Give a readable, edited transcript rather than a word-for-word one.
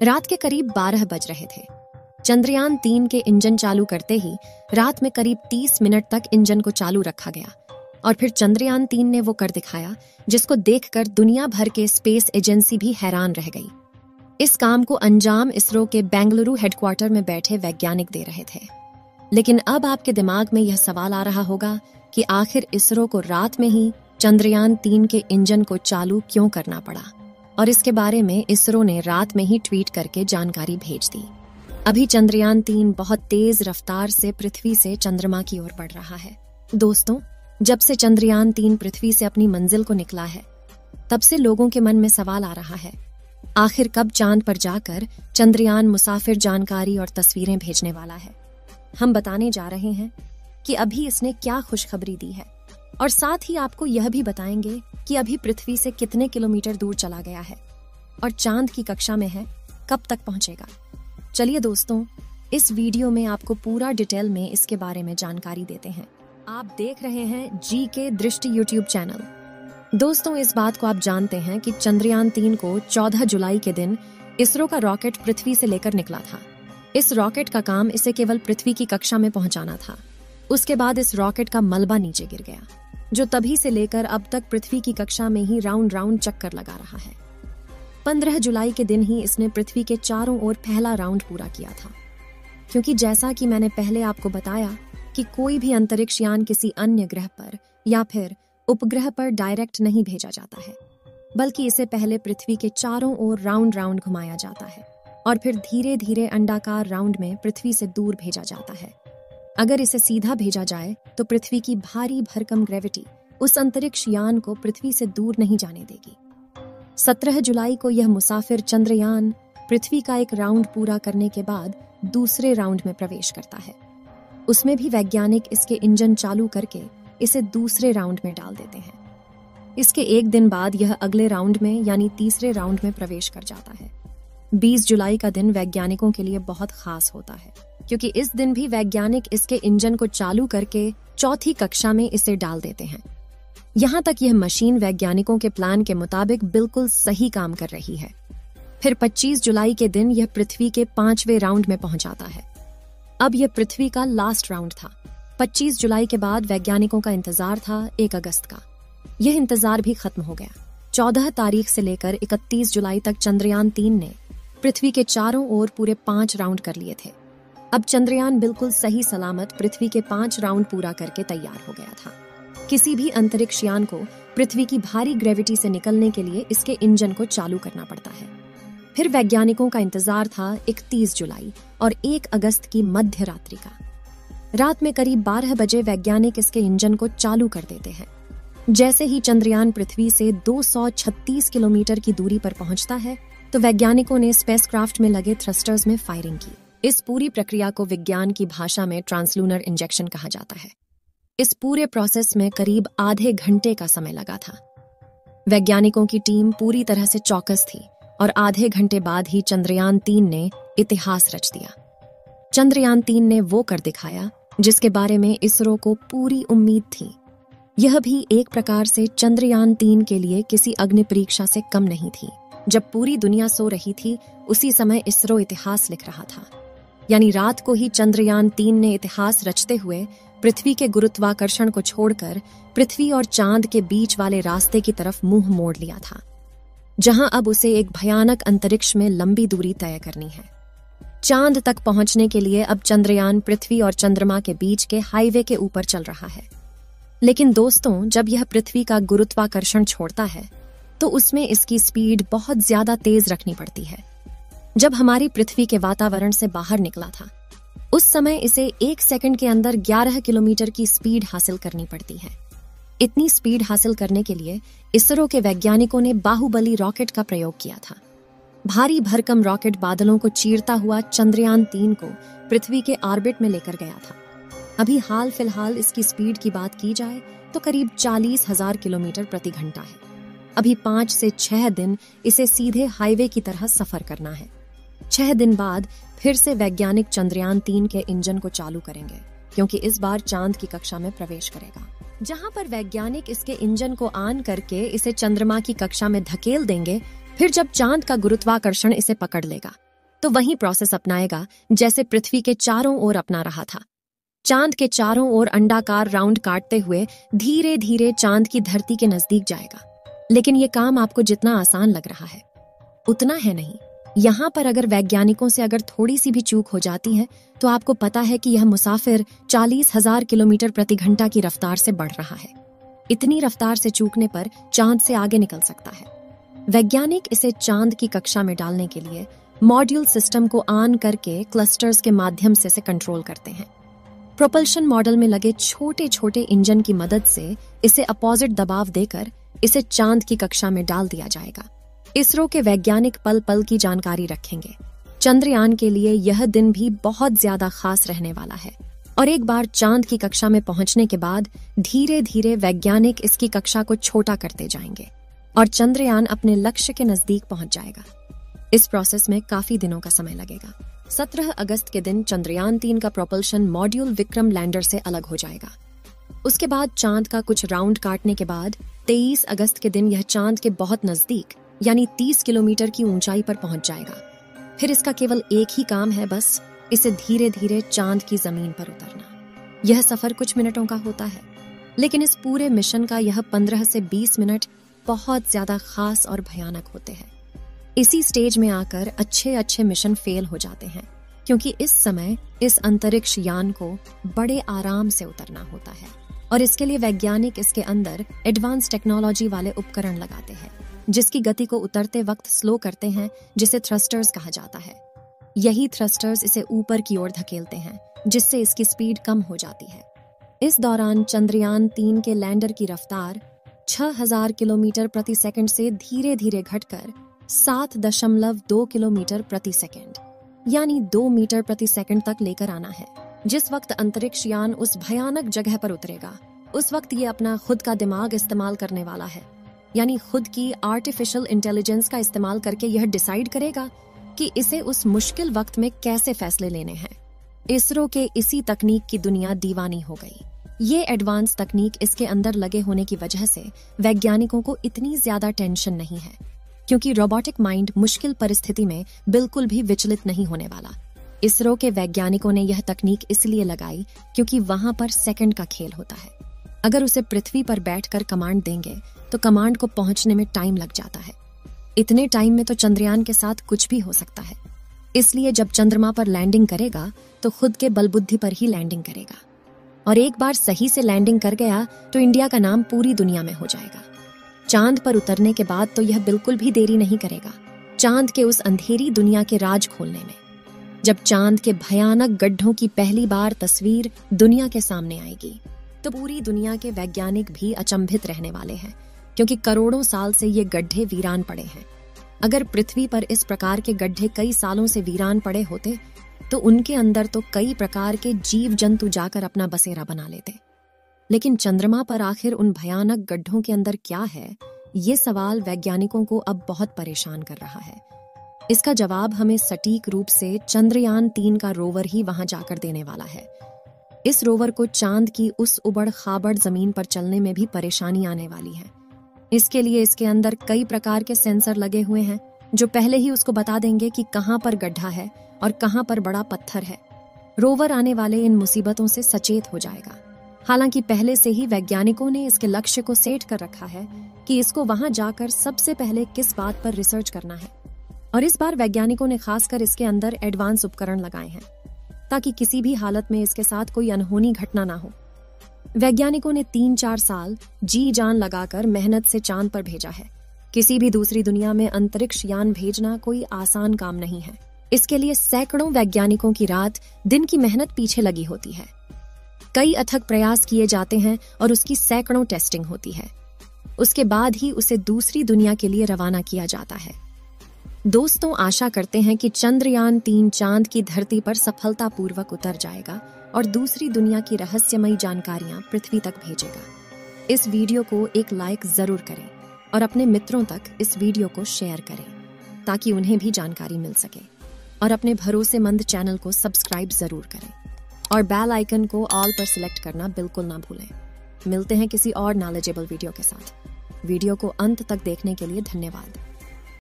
रात के करीब 12 बज रहे थे। चंद्रयान 3 के इंजन चालू करते ही रात में करीब 30 मिनट तक इंजन को चालू रखा गया और फिर चंद्रयान 3 ने वो कर दिखाया जिसको देखकर दुनिया भर के स्पेस एजेंसी भी हैरान रह गई। इस काम को अंजाम इसरो के बेंगलुरु हेडक्वार्टर में बैठे वैज्ञानिक दे रहे थे। लेकिन अब आपके दिमाग में यह सवाल आ रहा होगा कि आखिर इसरो को रात में ही चंद्रयान 3 के इंजन को चालू क्यों करना पड़ा, और इसके बारे में इसरो ने रात में ही ट्वीट करके जानकारी भेज दी। अभी चंद्रयान 3 बहुत तेज रफ्तार से पृथ्वी से चंद्रमा की ओर बढ़ रहा है। दोस्तों, जब से चंद्रयान 3 पृथ्वी से अपनी मंजिल को निकला है, तब से लोगों के मन में सवाल आ रहा है, आखिर कब चांद पर जाकर चंद्रयान मुसाफिर जानकारी और तस्वीरें भेजने वाला है। हम बताने जा रहे हैं कि अभी इसने क्या खुशखबरी दी है, और साथ ही आपको यह भी बताएंगे कि अभी पृथ्वी से कितने किलोमीटर दूर चला गया है और चांद की कक्षा में है, कब तक पहुंचेगा। चलिए दोस्तों, इस वीडियो में आपको पूरा डिटेल में इसके बारे में जानकारी देते हैं। आप देख रहे हैं जीके दृष्टि यूट्यूब चैनल। दोस्तों, इस बात को आप जानते हैं कि चंद्रयान 3 को 14 जुलाई के दिन इसरो का रॉकेट पृथ्वी से लेकर निकला था। इस रॉकेट का काम इसे केवल पृथ्वी की कक्षा में पहुंचाना था। उसके बाद इस रॉकेट का मलबा नीचे गिर गया, जो तभी से लेकर अब तक पृथ्वी की कक्षा में ही राउंड राउंड चक्कर लगा रहा है। 15 जुलाई के दिन ही इसने पृथ्वी के चारों ओर पहला राउंड पूरा किया था। क्योंकि जैसा कि मैंने पहले आपको बताया कि कोई भी अंतरिक्ष यान किसी अन्य ग्रह पर या फिर उपग्रह पर डायरेक्ट नहीं भेजा जाता है, बल्कि इसे पहले पृथ्वी के चारों ओर राउंड राउंड घुमाया जाता है और फिर धीरे धीरे अंडाकार राउंड में पृथ्वी से दूर भेजा जाता है। अगर इसे सीधा भेजा जाए तो पृथ्वी की भारी भरकम ग्रेविटी उस अंतरिक्ष यान को पृथ्वी से दूर नहीं जाने देगी। 17 जुलाई को यह मुसाफिर चंद्रयान पृथ्वी का एक राउंड पूरा करने के बाद दूसरे राउंड में प्रवेश करता है। उसमें भी वैज्ञानिक इसके इंजन चालू करके इसे दूसरे राउंड में डाल देते हैं। इसके एक दिन बाद यह अगले राउंड में यानी तीसरे राउंड में प्रवेश कर जाता है। 20 जुलाई का दिन वैज्ञानिकों के लिए बहुत खास होता है, क्योंकि इस दिन भी वैज्ञानिक इसके इंजन को चालू करके चौथी कक्षा में इसे डाल देते हैं। यहाँ तक यह मशीन वैज्ञानिकों के प्लान के मुताबिक बिल्कुल सही काम कर रही है। फिर 25 जुलाई के दिन यह पृथ्वी के 5वें राउंड में पहुंचाता है। अब यह पृथ्वी का लास्ट राउंड था। 25 जुलाई के बाद वैज्ञानिकों का इंतजार था 1 अगस्त का। यह इंतजार भी खत्म हो गया। 14 तारीख से लेकर 31 जुलाई तक चंद्रयान 3 ने पृथ्वी के चारों ओर पूरे 5 राउंड कर लिए थे। अब चंद्रयान बिल्कुल सही सलामत पृथ्वी के 5 राउंड पूरा करके तैयार हो गया था। किसी भी अंतरिक्ष यान को पृथ्वी की भारी ग्रेविटी से निकलने के लिए इसके इंजन को चालू करना पड़ता है। फिर वैज्ञानिकों का इंतजार था 31 जुलाई और 1 अगस्त की मध्य रात्रि का। रात में करीब 12 बजे वैज्ञानिक इसके इंजन को चालू कर देते हैं। जैसे ही चंद्रयान पृथ्वी से 236 किलोमीटर की दूरी पर पहुंचता है, तो वैज्ञानिकों ने स्पेसक्राफ्ट में लगे थ्रस्टर्स में फायरिंग की। इस पूरी प्रक्रिया को विज्ञान की भाषा में ट्रांसलूनर इंजेक्शन कहा जाता है। इस पूरे प्रोसेस में करीब आधे घंटे का समय लगा था। वैज्ञानिकों की टीम पूरी तरह से चौकस थी और आधे घंटे बाद ही चंद्रयान 3 ने इतिहास रच दिया। चंद्रयान 3 ने वो कर दिखाया जिसके बारे में इसरो को पूरी उम्मीद थी। यह भी एक प्रकार से चंद्रयान 3 के लिए किसी अग्नि परीक्षा से कम नहीं थी। जब पूरी दुनिया सो रही थी, उसी समय इसरो इतिहास लिख रहा था। यानी रात को ही चंद्रयान 3 ने इतिहास रचते हुए पृथ्वी के गुरुत्वाकर्षण को छोड़कर पृथ्वी और चांद के बीच वाले रास्ते की तरफ मुंह मोड़ लिया था, जहां अब उसे एक भयानक अंतरिक्ष में लंबी दूरी तय करनी है। चांद तक पहुंचने के लिए अब चंद्रयान पृथ्वी और चंद्रमा के बीच के हाईवे के ऊपर चल रहा है। लेकिन दोस्तों, जब यह पृथ्वी का गुरुत्वाकर्षण छोड़ता है, तो उसमें इसकी स्पीड बहुत ज्यादा तेज रखनी पड़ती है। जब हमारी पृथ्वी के वातावरण से बाहर निकला था, उस समय इसे 1 सेकंड के अंदर 11 किलोमीटर की स्पीड हासिल करनी पड़ती है। इतनी स्पीड हासिल करने के लिए इसरो के वैज्ञानिकों ने बाहुबली रॉकेट का प्रयोग किया था। भारी भरकम रॉकेट बादलों को चीरता हुआ चंद्रयान 3 को पृथ्वी के ऑर्बिट में लेकर गया था। अभी हाल फिलहाल इसकी स्पीड की बात की जाए तो करीब 40,000 किलोमीटर प्रति घंटा है। अभी 5 से 6 दिन इसे सीधे हाईवे की तरह सफर करना है। 6 दिन बाद फिर से वैज्ञानिक चंद्रयान 3 के इंजन को चालू करेंगे, क्योंकि इस बार चांद की कक्षा में प्रवेश करेगा, जहां पर वैज्ञानिक इसके इंजन को ऑन करके इसे चंद्रमा की कक्षा में धकेल देंगे। फिर जब चांद का गुरुत्वाकर्षण इसे पकड़ लेगा, तो वही प्रोसेस अपनाएगा जैसे पृथ्वी के चारों ओर अपना रहा था। चांद के चारों ओर अंडाकार राउंड काटते हुए धीरे धीरे चांद की धरती के नजदीक जाएगा। लेकिन ये काम आपको जितना आसान लग रहा है उतना है नहीं। यहाँ पर अगर वैज्ञानिकों से अगर थोड़ी सी भी चूक हो जाती है तो आपको पता है कि यह मुसाफिर 40,000 किलोमीटर प्रति घंटा की रफ्तार से बढ़ रहा है। इतनी रफ्तार से चूकने पर चांद से आगे निकल सकता है। वैज्ञानिक इसे चांद की कक्षा में डालने के लिए मॉड्यूल सिस्टम को ऑन करके क्लस्टर्स के माध्यम से इसे कंट्रोल करते हैं। प्रोपल्शन मॉडल में लगे छोटे छोटे इंजन की मदद से इसे अपोजिट दबाव देकर इसे चांद की कक्षा में डाल दिया जाएगा। इसरो के वैज्ञानिक पल पल की जानकारी रखेंगे। चंद्रयान के लिए यह दिन भी बहुत ज्यादा खास रहने वाला है और एक बार चांद की कक्षा में पहुंचने के बाद धीरे धीरे वैज्ञानिक इसकी कक्षा को छोटा करते जाएंगे और चंद्रयान अपने लक्ष्य के नजदीक पहुंच जाएगा। इस प्रोसेस में काफी दिनों का समय लगेगा। 17 अगस्त के दिन चंद्रयान 3 का प्रोपल्शन मॉड्यूल विक्रम लैंडर से अलग हो जाएगा। उसके बाद चांद का कुछ राउंड काटने के बाद 23 अगस्त के दिन यह चांद के बहुत नजदीक यानी 30 किलोमीटर की ऊंचाई पर पहुंच जाएगा। फिर इसका केवल एक ही काम है, बस इसे धीरे धीरे चांद की जमीन पर उतरना। यह सफर कुछ मिनटों का होता है, लेकिन इस पूरे मिशन का यह 15 से 20 मिनट बहुत ज्यादा खास और भयानक होते हैं। इसी स्टेज में आकर अच्छे अच्छे मिशन फेल हो जाते हैं, क्योंकि इस समय इस अंतरिक्ष यान को बड़े आराम से उतरना होता है और इसके लिए वैज्ञानिक इसके अंदर एडवांस टेक्नोलॉजी वाले उपकरण लगाते हैं, जिसकी गति को उतरते वक्त स्लो करते हैं, जिसे थ्रस्टर्स कहा जाता है। यही थ्रस्टर्स इसे ऊपर की ओर धकेलते हैं, जिससे इसकी स्पीड कम हो जाती है। इस दौरान चंद्रयान 3 के लैंडर की रफ्तार 6000 किलोमीटर प्रति सेकंड से धीरे धीरे घटकर 7.2 किलोमीटर प्रति सेकंड यानी 2 मीटर प्रति सेकंड तक लेकर आना है। जिस वक्त अंतरिक्ष यान उस भयानक जगह पर उतरेगा, उस वक्त ये अपना खुद का दिमाग इस्तेमाल करने वाला है, यानी खुद की आर्टिफिशियल इंटेलिजेंस का इस्तेमाल करके यह डिसाइड करेगा कि इसे उस मुश्किल वक्त में कैसे फैसले लेने हैं। इसरो के इसी तकनीक की दुनिया दीवानी हो गई। ये एडवांस तकनीक इसके अंदर लगे होने की वजह से वैज्ञानिकों को इतनी ज्यादा टेंशन नहीं है, क्योंकि रोबोटिक माइंड मुश्किल परिस्थिति में बिल्कुल भी विचलित नहीं होने वाला। इसरो के वैज्ञानिकों ने यह तकनीक इसलिए लगाई क्योंकि वहां पर सेकंड का खेल होता है। अगर उसे पृथ्वी पर बैठकर कमांड देंगे तो कमांड को पहुंचने में टाइम लग जाता है। इतने टाइम में तो चंद्रयान के साथ कुछ भी हो सकता है। इसलिए जब चंद्रमा पर लैंडिंग करेगा तो खुद के बलबुद्धि पर ही लैंडिंग करेगा, और एक बार सही से लैंडिंग कर गया तो इंडिया का नाम पूरी दुनिया में हो जाएगा। चांद पर उतरने के बाद तो यह बिल्कुल भी देरी नहीं करेगा चांद के उस अंधेरी दुनिया के राज खोलने में। जब चांद के भयानक गड्ढों की पहली बार तस्वीर दुनिया के सामने आएगी तो पूरी दुनिया के वैज्ञानिक भी अचंभित रहने वाले हैं, क्योंकि करोड़ों साल से ये गड्ढे वीरान पड़े हैं। अगर पृथ्वी पर इस प्रकार के गड्ढे कई सालों से वीरान पड़े होते तो उनके अंदर तो कई प्रकार के जीव जंतु जाकर अपना बसेरा बना लेते। लेकिन चंद्रमा पर आखिर उन भयानक गड्ढों के अंदर क्या है, ये सवाल वैज्ञानिकों को अब बहुत परेशान कर रहा है। इसका जवाब हमें सटीक रूप से चंद्रयान 3 का रोवर ही वहां जाकर देने वाला है। इस रोवर को चांद की उस उबड़ खाबड़ जमीन पर चलने में भी परेशानी आने वाली है। इसके लिए इसके अंदर कई प्रकार के सेंसर लगे हुए हैं, जो पहले ही उसको बता देंगे कि कहां पर गड्ढा है और कहां पर बड़ा पत्थर है। रोवर आने वाले इन मुसीबतों से सचेत हो जाएगा। हालांकि पहले से ही वैज्ञानिकों ने इसके लक्ष्य को सेट कर रखा है कि इसको वहां जाकर सबसे पहले किस बात पर रिसर्च करना है, और इस बार वैज्ञानिकों ने खासकर इसके अंदर एडवांस उपकरण लगाए हैं ताकि किसी भी हालत में इसके साथ कोई अनहोनी घटना ना हो। वैज्ञानिकों ने 3-4 साल जी जान लगाकर मेहनत से चांद पर भेजा है। किसी भी दूसरी दुनिया में अंतरिक्ष यान भेजना कोई आसान काम नहीं है। इसके लिए सैकड़ों वैज्ञानिकों की रात दिन की मेहनत पीछे लगी होती है। कई अथक प्रयास किए जाते हैं और उसकी सैकड़ों टेस्टिंग होती है। उसके बाद ही उसे दूसरी दुनिया के लिए रवाना किया जाता है। दोस्तों, आशा करते हैं कि चंद्रयान 3 चांद की धरती पर सफलतापूर्वक उतर जाएगा और दूसरी दुनिया की रहस्यमयी जानकारियां पृथ्वी तक भेजेगा। इस वीडियो को एक लाइक जरूर करें और अपने मित्रों तक इस वीडियो को शेयर करें ताकि उन्हें भी जानकारी मिल सके, और अपने भरोसेमंद चैनल को सब्सक्राइब जरूर करें और बेल आइकन को ऑल पर सिलेक्ट करना बिल्कुल ना भूलें। मिलते हैं किसी और नॉलेजेबल वीडियो के साथ। वीडियो को अंत तक देखने के लिए धन्यवाद।